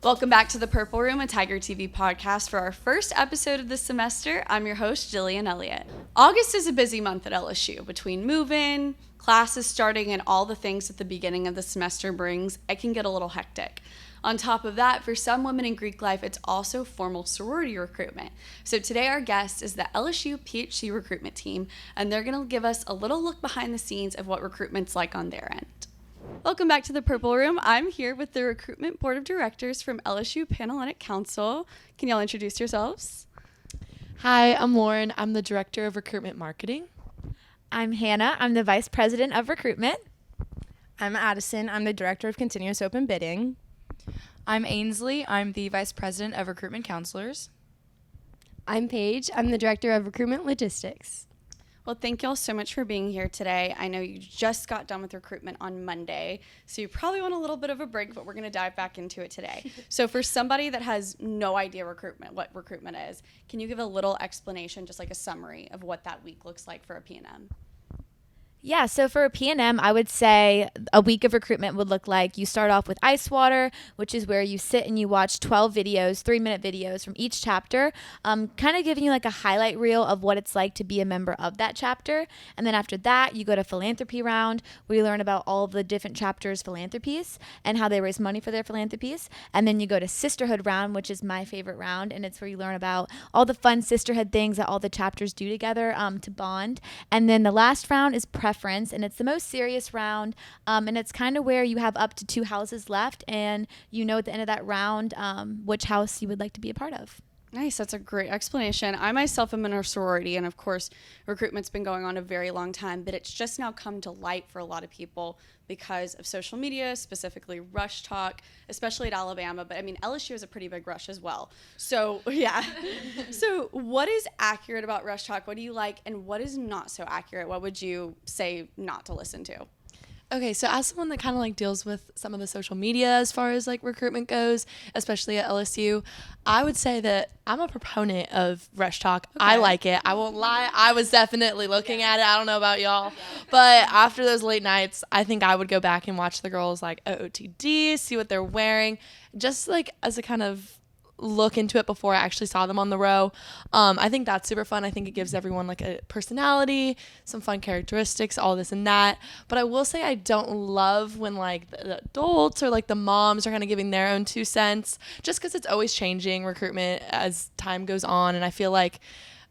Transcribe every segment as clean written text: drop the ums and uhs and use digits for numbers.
Welcome back to the Purple Room, a Tiger TV podcast for our first episode of this semester. I'm your host, Jillian Elliott. August is a busy month at LSU. Between move-in, classes starting, and all the things that the beginning of the semester brings, it can get a little hectic. On top of that, for some women in Greek life, it's also formal sorority recruitment. So today our guest is the LSU PHC recruitment team, and they're going to give us a little look behind the scenes of what recruitment's like on their end. Welcome back to the Purple Room. I'm here with the Recruitment Board of Directors from LSU Panhellenic Council. Can y'all introduce yourselves? Hi, I'm Lauren. I'm the Director of Recruitment Marketing. I'm Hannah. I'm the Vice President of Recruitment. I'm Addison. I'm the Director of Continuous Open Bidding. I'm Ainsley. I'm the Vice President of Recruitment Counselors. I'm Paige. I'm the Director of Recruitment Logistics. Well, thank y'all so much for being here today. I know you just got done with recruitment on Monday, so you probably want a little bit of a break, but we're going to dive back into it today. So for somebody that has no idea what recruitment is, can you give a little explanation, just like a summary of what that week looks like for a P&M? Yeah, so for a P&M, I would say a week of recruitment would look like you start off with Ice Water, which is where you sit and you watch 12 videos, 3-minute videos from each chapter, kind of giving you like a highlight reel of what it's like to be a member of that chapter. And then after that, you go to Philanthropy Round, where you learn about all of the different chapters' philanthropies and how they raise money for their philanthropies. And then you go to Sisterhood Round, which is my favorite round, and it's where you learn about all the fun sisterhood things that all the chapters do together to bond. And then the last round is Preference, and it's the most serious round, and it's kind of where you have up to 2 houses left, and you know at the end of that round which house you would like to be a part of. Nice. That's a great explanation. I myself am in a sorority, and of course, recruitment's been going on a very long time, but it's just now come to light for a lot of people because of social media, specifically Rush Talk, especially at Alabama. But I mean, LSU has a pretty big Rush as well. So, yeah. So, what is accurate about Rush Talk? What do you like, and what is not so accurate? What would you say not to listen to? Okay, so as someone that kind of like deals with some of the social media as far as like recruitment goes, especially at LSU, I would say that I'm a proponent of Rush Talk. Okay. I like it. I won't lie. I was definitely looking at it. I don't know about y'all, but after those late nights, I think I would go back and watch the girls like OOTD, see what they're wearing, just like as a kind of look into it before I actually saw them on the row. I think that's super fun. I think it gives everyone like a personality, some fun characteristics, all this and that. But I will say I don't love when like the adults or like the moms are kind of giving their own 2 cents, just because it's always changing recruitment as time goes on. And I feel like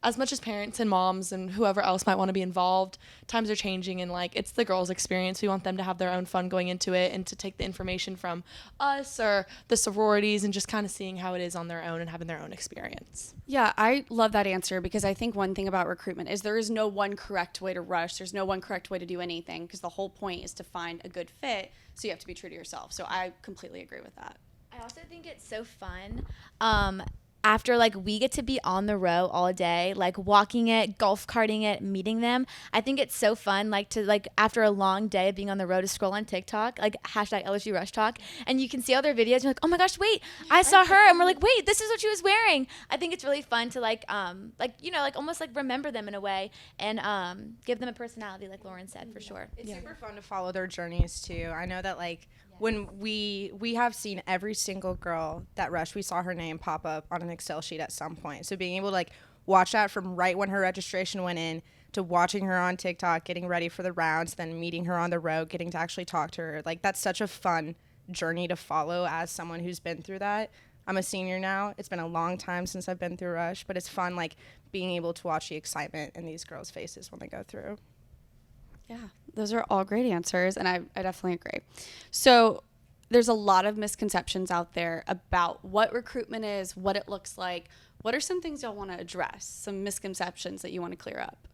as much as parents and moms and whoever else might want to be involved, times are changing, and like it's the girls' experience. We want them to have their own fun going into it and to take the information from us or the sororities and just kind of seeing how it is on their own and having their own experience. Yeah, I love that answer, because I think one thing about recruitment is there is no one correct way to rush. There's no one correct way to do anything, because the whole point is to find a good fit, so you have to be true to yourself. So I completely agree with that. I also think it's so fun. After like we get to be on the row all day, like walking it, golf carting it, meeting them. I think it's so fun, like to like after a long day of being on the road, to scroll on TikTok, like hashtag LSU Rush Talk, and you can see all their videos. And you're like, oh my gosh, wait, I saw her, and we're like, wait, this is what she was wearing. I think it's really fun to like almost like remember them in a way and give them a personality, like Lauren said, for sure. It's super fun to follow their journeys too. I know that like when we have seen every single girl that rushed, we saw her name pop up on an Excel sheet at some point. So being able to like watch that from right when her registration went in to watching her on TikTok, getting ready for the rounds, then meeting her on the road, getting to actually talk to her, like that's such a fun journey to follow as someone who's been through that. I'm a senior now. It's been a long time since I've been through Rush, but it's fun like being able to watch the excitement in these girls' faces when they go through. Yeah, those are all great answers, and I definitely agree. So there's a lot of misconceptions out there about what recruitment is, what it looks like. What are some things y'all want to address, some misconceptions that you want to clear up?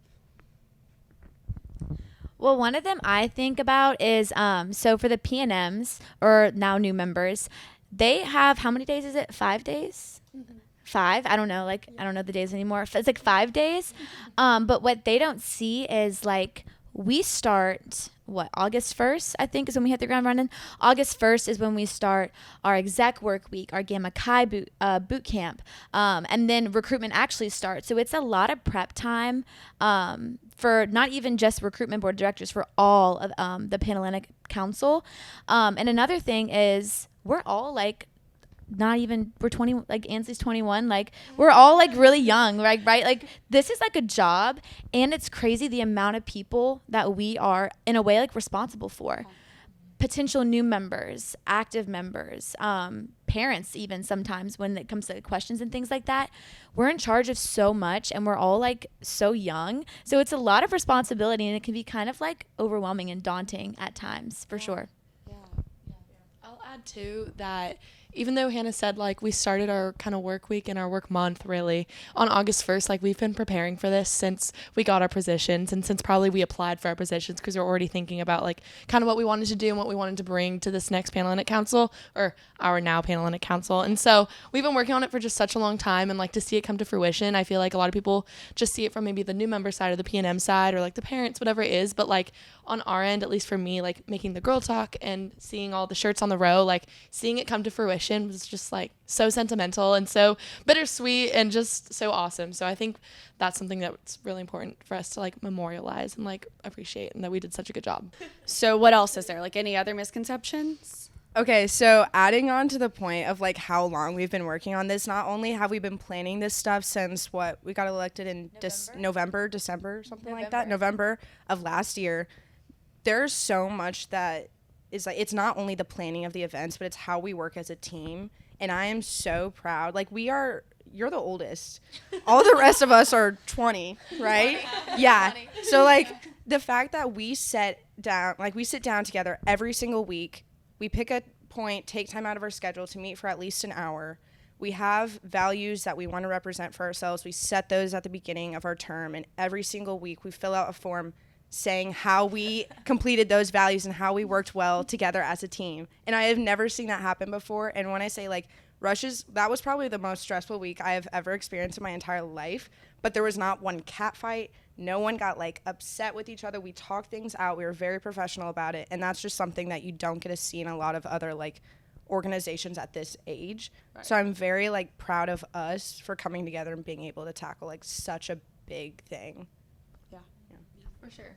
Well, one of them I think about is so for the P&Ms, or now new members, they have, how many days is it? 5 days? Mm-hmm. 5? I don't know. Like, I don't know the days anymore. It's like 5 days. But what they don't see is like, we start, August 1st, I think, is when we hit the ground running. August 1st is when we start our exec work week, our Gamma Chi boot camp, and then recruitment actually starts. So it's a lot of prep time for not even just recruitment board of directors, for all of the Panhellenic Council. And another thing is we're all like we're 20, like Ainsley's 21, like we're all like really young, right? Like this is like a job, and it's crazy the amount of people that we are in a way like responsible for. Potential new members, active members, parents, even sometimes when it comes to questions and things like that. We're in charge of so much, and we're all like so young. So it's a lot of responsibility, and it can be kind of like overwhelming and daunting at times, for sure. I'll add too that even though Hannah said like we started our kind of work week and our work month really on August 1st, like we've been preparing for this since we got our positions and since probably we applied for our positions because we're already thinking about like kind of what we wanted to do and what we wanted to bring to this next Panhellenic Council, or our now Panhellenic Council. And so we've been working on it for just such a long time, and like to see it come to fruition, I feel like a lot of people just see it from maybe the new member side or the P&M side or like the parents, whatever it is. But like on our end, at least for me, like making the girl talk and seeing all the shirts on the row, like seeing it come to fruition was just like so sentimental and so bittersweet and just so awesome. So I think that's something that's really important for us to like memorialize and like appreciate, and that we did such a good job. So what else is there? Like any other misconceptions? Okay, so adding on to the point of like how long we've been working on this, not only have we been planning this stuff since we got elected in November, November of last year. There's so much that is like, it's not only the planning of the events, but it's how we work as a team. And I am so proud. Like you're the oldest. All the rest of us are 20, right? Yeah. So like the fact that we sit down together every single week, we pick a point, take time out of our schedule to meet for at least an hour. We have values that we want to represent for ourselves. We set those at the beginning of our term, and every single week we fill out a form saying how we completed those values and how we worked well together as a team. And I have never seen that happen before. And when I say like that was probably the most stressful week I have ever experienced in my entire life. But there was not one cat fight. No one got like upset with each other. We talked things out. We were very professional about it. And that's just something that you don't get to see in a lot of other like organizations at this age. Right. So I'm very like proud of us for coming together and being able to tackle like such a big thing. Yeah, for sure.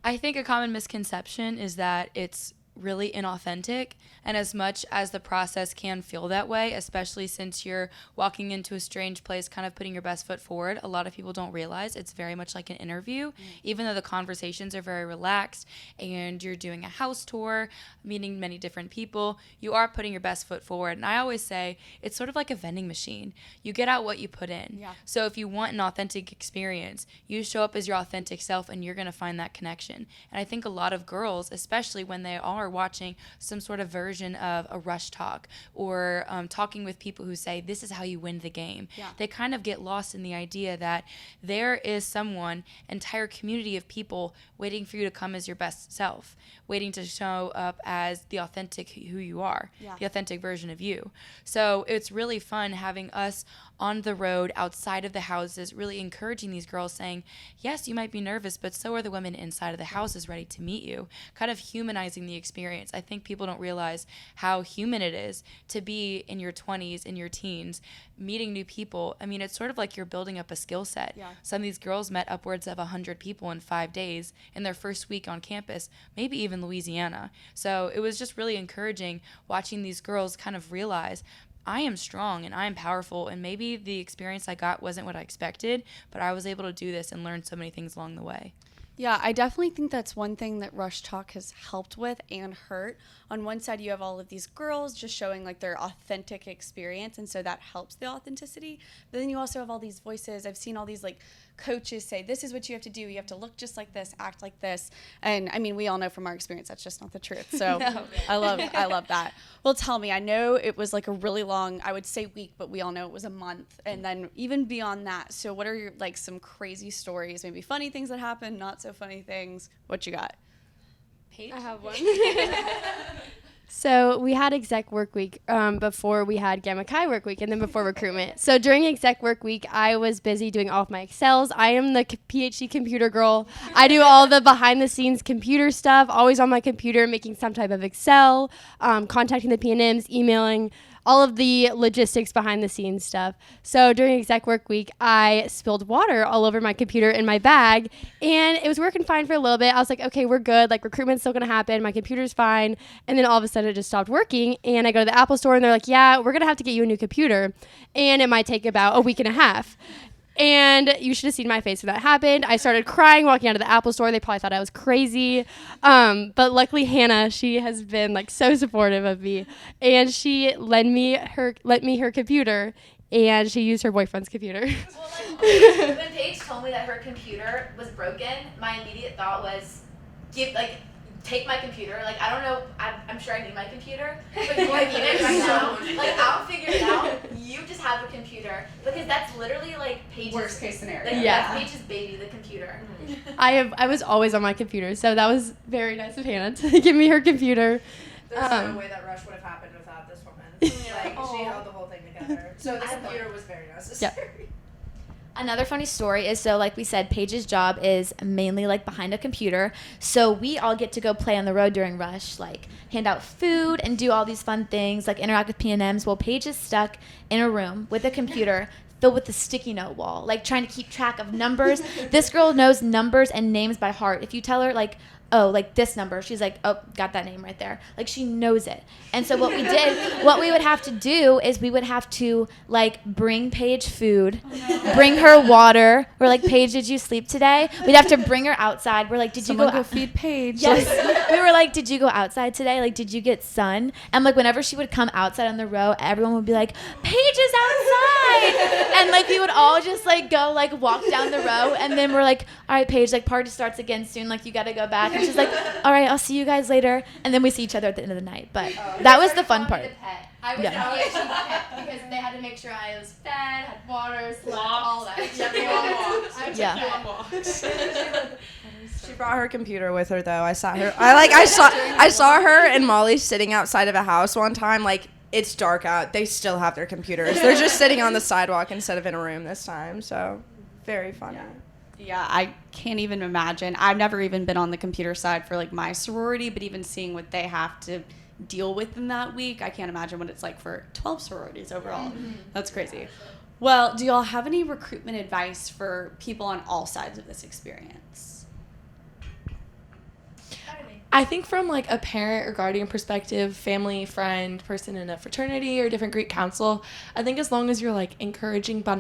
I think a common misconception is that it's really inauthentic, and as much as the process can feel that way, especially since you're walking into a strange place kind of putting your best foot forward, a lot of people don't realize it's very much like an interview. Even though the conversations are very relaxed and you're doing a house tour, meeting many different people, you are putting your best foot forward. And I always say it's sort of like a vending machine. You get out what you put in. So if you want an authentic experience, you show up as your authentic self, and you're going to find that connection. And I think a lot of girls, especially when they are watching some sort of version of a rush talk or talking with people who say this is how you win the game, they kind of get lost in the idea that there is someone, entire community of people waiting for you to come as your best self, waiting to show up as the authentic who you are, the authentic version of you. So it's really fun having us on the road, outside of the houses, really encouraging these girls, saying, yes, you might be nervous, but so are the women inside of the houses ready to meet you, kind of humanizing the experience. I think people don't realize how human it is to be in your 20s, in your teens, meeting new people. I mean, it's sort of like you're building up a skill set. Some of these girls met upwards of 100 people in 5 days in their first week on campus, maybe even Louisiana. So it was just really encouraging watching these girls kind of realize, I am strong and I am powerful, and maybe the experience I got wasn't what I expected, but I was able to do this and learn so many things along the way. Yeah, I definitely think that's one thing that Rush Talk has helped with and hurt. On one side, you have all of these girls just showing like their authentic experience, and so that helps the authenticity. But then you also have all these voices. I've seen all these like coaches say, this is what you have to do. You have to look just like this, act like this. And I mean, we all know from our experience that's just not the truth. So no. I love that. Well, tell me, I know it was like a really long, I would say week, but we all know it was a month. And then even beyond that, so what are your like some crazy stories, maybe funny things that happened, not so funny things? What you got? Paige? I have one. So we had exec work week before we had Gamma Chi work week, and then before recruitment. So during exec work week, I was busy doing all of my Excels. I am the PHC computer girl. I do all the behind the scenes computer stuff, always on my computer, making some type of Excel, contacting the P&Ms, emailing, all of the logistics behind the scenes stuff. So during exec work week, I spilled water all over my computer in my bag, and it was working fine for a little bit. I was like, okay, we're good. Like, recruitment's still going to happen. My computer's fine. And then all of a sudden it just stopped working, and I go to the Apple store and they're like, yeah, we're going to have to get you a new computer, and it might take about a week and a half. And you should have seen my face when that happened. I started crying walking out of the Apple store. They probably thought I was crazy. But luckily Hannah, she has been like so supportive of me. And she lent me her computer, and she used her boyfriend's computer. Well, like, when Paige told me that her computer was broken, my immediate thought was, take my computer. Like, I don't know, I'm sure I need my computer, but you need it right now. Like, I'll figure it out. You just have a computer, because that's literally like Paige's Worst case scenario. Like, Yeah. that's Paige's baby, the computer. I was always on my computer, so that was very nice of Hannah to give me her computer. There's no way that rush would have happened without this woman. Like, she held the whole thing together. So the computer was very necessary. Another funny story is, so like we said, Paige's job is mainly like behind a computer. So we all get to go play on the road during rush, like hand out food and do all these fun things, like interact with P&Ms. Well, Paige is stuck in a room with a computer filled with the sticky note wall, like trying to keep track of numbers. This girl knows numbers and names by heart. If you tell her like, oh, like this number, she's like, oh, got that name right there. Like, she knows it. And so what we would have to do is we would have to like bring Paige food, bring her water. We're like, Paige, did you sleep today? We'd have to bring her outside. We're like, did Someone you go feed Paige? Yes. We were like, did you go outside today? Like, did you get sun? And like, whenever she would come outside on the row, everyone would be like, Paige is outside. And like, we would all just like go like walk down the row. And then we're like, all right, Paige, like party starts again soon. Like, you got to go back. And she's like, all right, I'll see you guys later. And then we see each other at the end of the night. But that was the fun part. I was Yeah. the pet because they had to make sure I was fed, had water, slept, all that. Yeah. She brought her computer with her though. I saw her and Molly sitting outside of a house one time. Like, it's dark out. They still have their computers. They're just sitting on the sidewalk instead of in a room this time. So very funny. Yeah, I can't even imagine. I've never even been on the computer side for like my sorority, but even seeing what they have to deal with in that week, I can't imagine what it's like for 12 sororities overall. That's crazy. Well, do y'all have any recruitment advice for people on all sides of this experience? I think from like a parent or guardian perspective, family, friend, person in a fraternity or different Greek council, I think as long as you're like encouraging but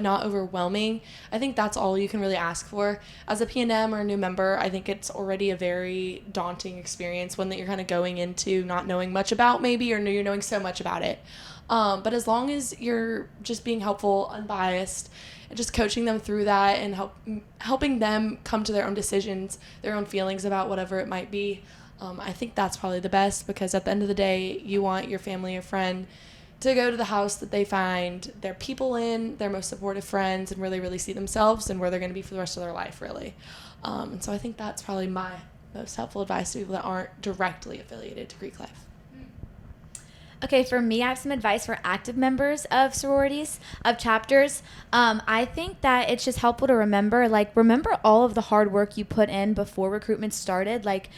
not overwhelming, I think that's all you can really ask for. As a P&M or a new member, I think it's already a very daunting experience, one that you're kind of going into not knowing much about maybe, or you're knowing so much about it. But as long as you're just being helpful, unbiased, and just coaching them through that and helping them come to their own decisions, their own feelings about whatever it might be, I think that's probably the best, because at the end of the day, you want your family or friend to go to the house that they find their people in, their most supportive friends, and really, really see themselves and where they're going to be for the rest of their life, really. And so I think that's probably my most helpful advice to people that aren't directly affiliated to Greek life. Okay, for me, I have some advice for active members of sororities, of chapters. I think that it's just helpful to remember all of the hard work you put in before recruitment started. Like,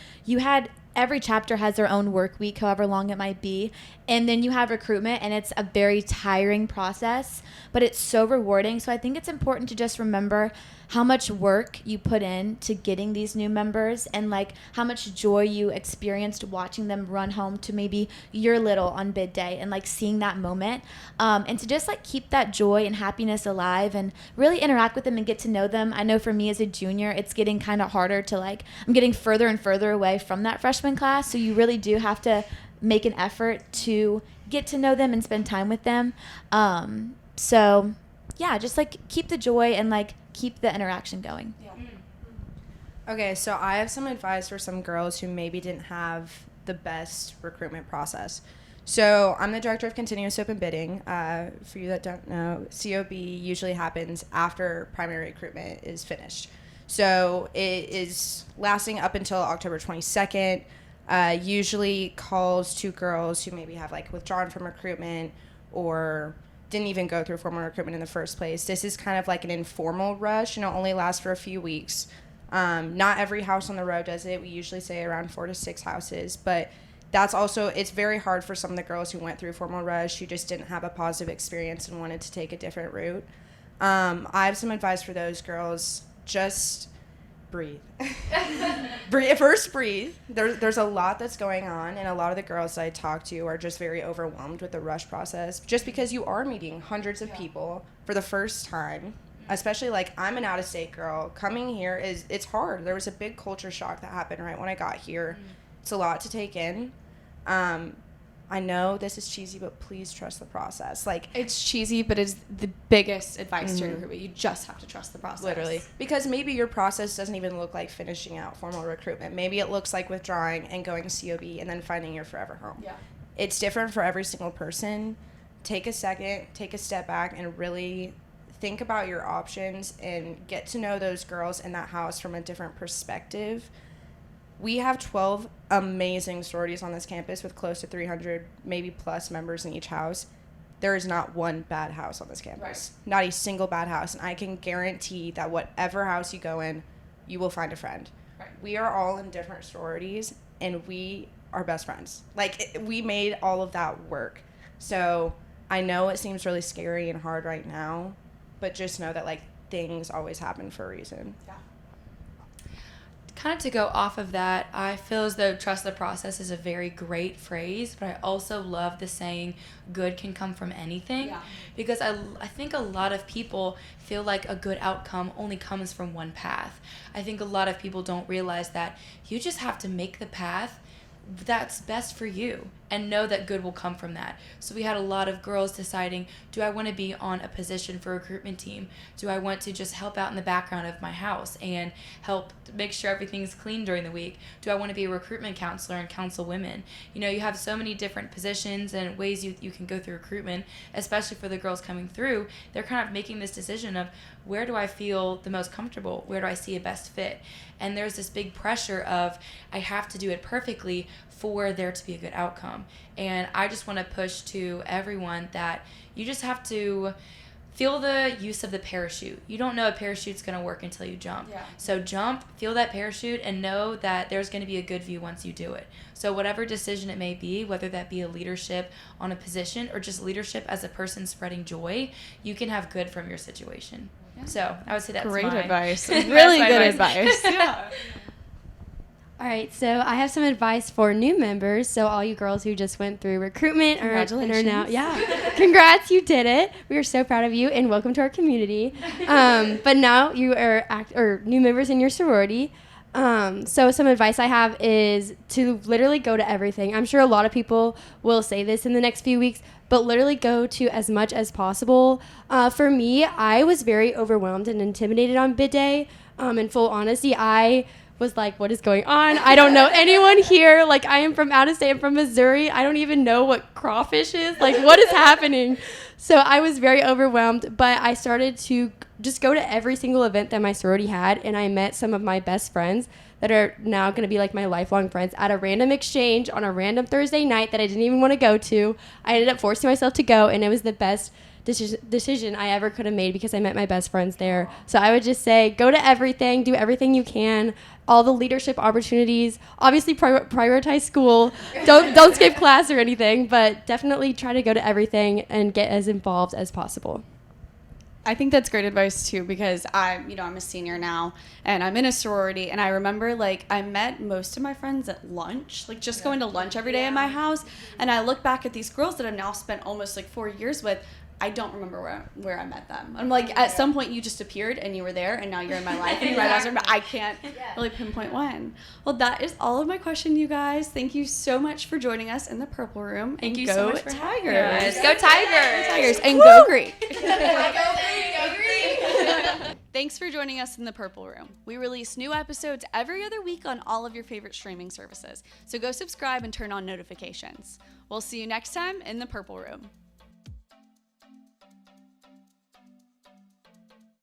every chapter has their own work week, however long it might be. And then you have recruitment, and it's a very tiring process, but it's so rewarding. So I think it's important to just remember how much work you put in to getting these new members, and like how much joy you experienced watching them run home to maybe your little on bid day, and like seeing that moment, and to just like keep that joy and happiness alive and really interact with them and get to know them. I know for me as a junior, it's getting kind of harder to I'm getting further and further away from that freshman class. So you really do have to make an effort to get to know them and spend time with them. So yeah, just like keep the joy and like keep the interaction going. Okay, so I have some advice for some girls who maybe didn't have the best recruitment process. So I'm the director of continuous open bidding. For you that don't know, COB usually happens after primary recruitment is finished. So it is lasting up until October 22nd. Usually calls to girls who maybe have like withdrawn from recruitment or didn't even go through formal recruitment in the first place. This is kind of like an informal rush, and it only lasts for a few weeks. Not every house on the road does it. We usually say around 4 to 6 houses, but That's also, it's very hard for some of the girls who went through formal rush who just didn't have a positive experience and wanted to take a different route. I have some advice for those girls. Just breathe. First breathe. There's a lot that's going on, and a lot of the girls I talk to are just very overwhelmed with the rush process, just because you are meeting hundreds of people for the first time. Especially, like, I'm an out-of-state girl. Coming here it's hard. There was a big culture shock that happened right when I got here. It's a lot to take in. I know this is cheesy, but please trust the process. Like, it's cheesy, but it's the biggest advice to recruitment. You just have to trust the process. Literally. Because maybe your process doesn't even look like finishing out formal recruitment. Maybe it looks like withdrawing and going to COB and then finding your forever home. Yeah. It's different for every single person. Take a second, take a step back, and really think about your options and get to know those girls in that house from a different perspective. We have 12 amazing sororities on this campus with close to 300, maybe plus members in each house. There is not one bad house on this campus. Right. Not a single bad house. And I can guarantee that whatever house you go in, you will find a friend. Right. We are all in different sororities, and we are best friends. Like, we made all of that work. So I know it seems really scary and hard right now, but just know that, like, things always happen for a reason. Yeah. Kind of to go off of that, I feel as though trust the process is a very great phrase, but I also love the saying good can come from anything. Yeah. Because I think a lot of people feel like a good outcome only comes from one path. I think a lot of people don't realize that you just have to make the path that's best for you and know that good will come from that. So we had a lot of girls deciding, do I want to be on a position for a recruitment team? Do I want to just help out in the background of my house and help make sure everything's clean during the week? Do I want to be a recruitment counselor and counsel women? You know, you have so many different positions and ways you can go through recruitment, especially for the girls coming through. They're kind of making this decision of, where do I feel the most comfortable? Where do I see a best fit? And there's this big pressure of, I have to do it perfectly for there to be a good outcome. And I just want to push to everyone that you just have to feel the use of the parachute. You don't know a parachute's going to work until you jump. Yeah. So jump, feel that parachute, and know that there's going to be a good view once you do it. So whatever decision it may be, whether that be a leadership on a position or just leadership as a person spreading joy, you can have good from your situation. Yeah. So I would say that's great my advice. Really good advice. Yeah. All right, so I have some advice for new members. So all you girls who just went through recruitment or are now, congrats, you did it. We are so proud of you, and welcome to our community. But now you are new members in your sorority. So some advice I have is to literally go to everything. I'm sure a lot of people will say this in the next few weeks, but literally go to as much as possible. For me, I was very overwhelmed and intimidated on bid day. In full honesty, I was like, what is going on? I don't know anyone here. Like, I am from out of state. I'm from Missouri. I don't even know what crawfish is. Like, what is happening? So I was very overwhelmed, but I started to just go to every single event that my sorority had, and I met some of my best friends that are now going to be like my lifelong friends at a random exchange on a random Thursday night that I didn't even want to go to. I ended up forcing myself to go, and it was the best decision I ever could have made because I met my best friends there. So I would just say, go to everything, do everything you can, all the leadership opportunities. Obviously, prioritize school. Don't skip class or anything, but definitely try to go to everything and get as involved as possible. I think that's great advice too, because I'm a senior now and I'm in a sorority, and I remember like I met most of my friends at lunch, like just going to lunch every day at my house, and I look back at these girls that I've now spent almost like 4 years with. I don't remember where I met them. I'm like, at some point you just appeared and you were there, and now you're in my life, and I can't really pinpoint when. Well, that is all of my question, you guys. Thank you so much for joining us in the Purple Room. Thank you so much for Tigers. Go Tigers. Tigers. And go Green. Go Green. Thanks for joining us in the Purple Room. We release new episodes every other week on all of your favorite streaming services. So go subscribe and turn on notifications. We'll see you next time in the Purple Room.